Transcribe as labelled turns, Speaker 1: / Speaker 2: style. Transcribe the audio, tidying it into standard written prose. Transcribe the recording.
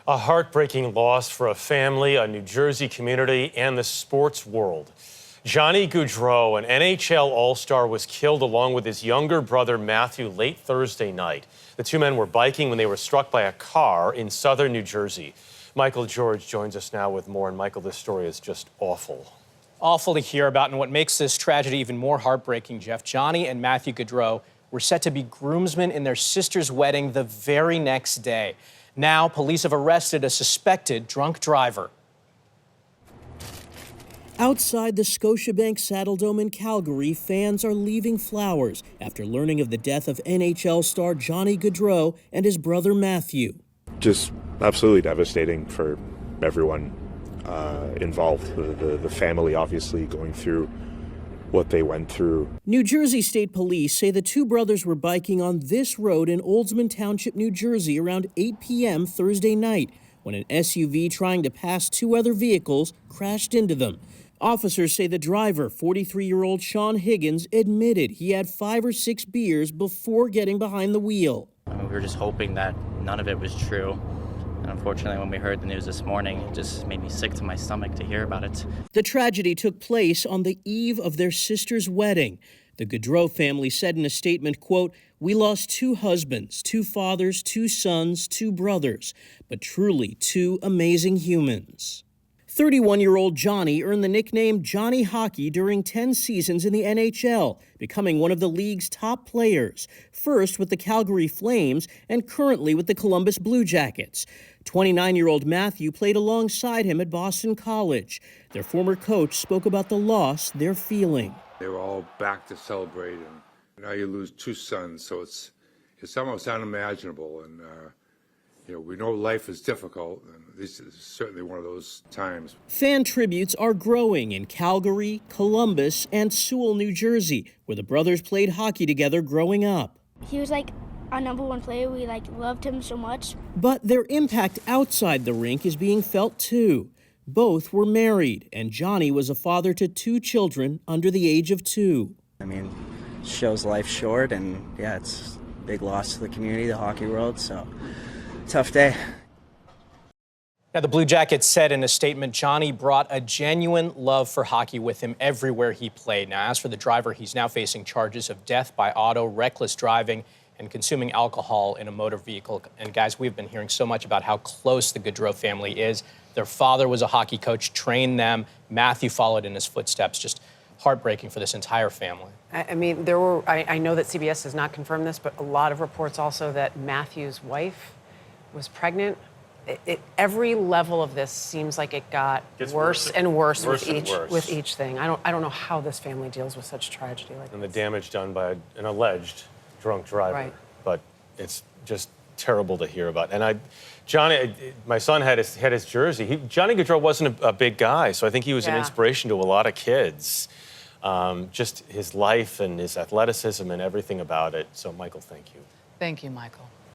Speaker 1: A heartbreaking loss for a family, a New Jersey community, and the sports world. Johnny Gaudreau, an NHL All-Star, was killed along with his younger brother Matthew late Thursday night. The two men were biking when they were struck by a car in southern New Jersey. Michael George joins us now with more. And Michael, this story is just awful.
Speaker 2: Awful to hear about, and what makes this tragedy even more heartbreaking, Jeff, Johnny and Matthew Gaudreau were set to be groomsmen in their sister's wedding the very next day. Now, police have arrested a suspected drunk driver.
Speaker 3: Outside the Scotiabank Saddledome in Calgary, fans are leaving flowers after learning of the death of NHL star Johnny Gaudreau and his brother Matthew.
Speaker 4: Just absolutely devastating for everyone involved. The family obviously going through what they went through.
Speaker 3: New Jersey State Police say the two brothers were biking on this road in Oldsman Township, New Jersey around 8 p.m. Thursday night when an SUV trying to pass two other vehicles crashed into them. Officers say the driver, 43-year-old Sean Higgins, admitted he had 5 or 6 beers before getting behind the wheel.
Speaker 5: We were just hoping that none of it was true. And unfortunately, when we heard the news this morning, it just made me sick to my stomach to hear about it.
Speaker 3: The tragedy took place on the eve of their sister's wedding. The Gaudreau family said in a statement, quote, "We lost 2 husbands, 2 fathers, 2 sons, 2 brothers, but truly 2 amazing humans." 31-year-old Johnny earned the nickname Johnny Hockey during 10 seasons in the NHL, becoming one of the league's top players, first with the Calgary Flames and currently with the Columbus Blue Jackets. 29-year-old Matthew played alongside him at Boston College. Their former coach spoke about the loss they're feeling.
Speaker 6: They were all back to celebrate, and now you lose 2 sons, so it's almost unimaginable. And we know life is difficult, and this is certainly one of those times.
Speaker 3: Fan tributes are growing in Calgary, Columbus, and Sewell, New Jersey, where the brothers played hockey together growing up.
Speaker 7: He was like our #1 player. We loved him so much.
Speaker 3: But their impact outside the rink is being felt too. Both were married, and Johnny was a father to 2 children under the age of 2.
Speaker 8: I mean, shows life short, and yeah, it's a big loss to the community, the hockey world, so tough day.
Speaker 2: Now, the Blue Jackets said in a statement, Johnny brought a genuine love for hockey with him everywhere he played. Now, as for the driver, he's now facing charges of death by auto, reckless driving, and consuming alcohol in a motor vehicle. And guys, we've been hearing so much about how close the Gaudreau family is. Their father was a hockey coach, trained them. Matthew followed in his footsteps. Just heartbreaking for this entire family.
Speaker 9: I mean, I know that CBS has not confirmed this, but a lot of reports also that Matthew's wife was pregnant. Every level of this seems like it got worse and worse with each thing. I don't know how this family deals with such tragedy like this.
Speaker 1: And the damage done by an alleged drunk driver.
Speaker 9: Right.
Speaker 1: But it's just terrible to hear about. And Johnny, my son had his jersey. Johnny Gaudreau wasn't a big guy, so I think he was an inspiration to a lot of kids. Just his life and his athleticism and everything about it. So, Michael, thank you.
Speaker 10: Thank you, Michael.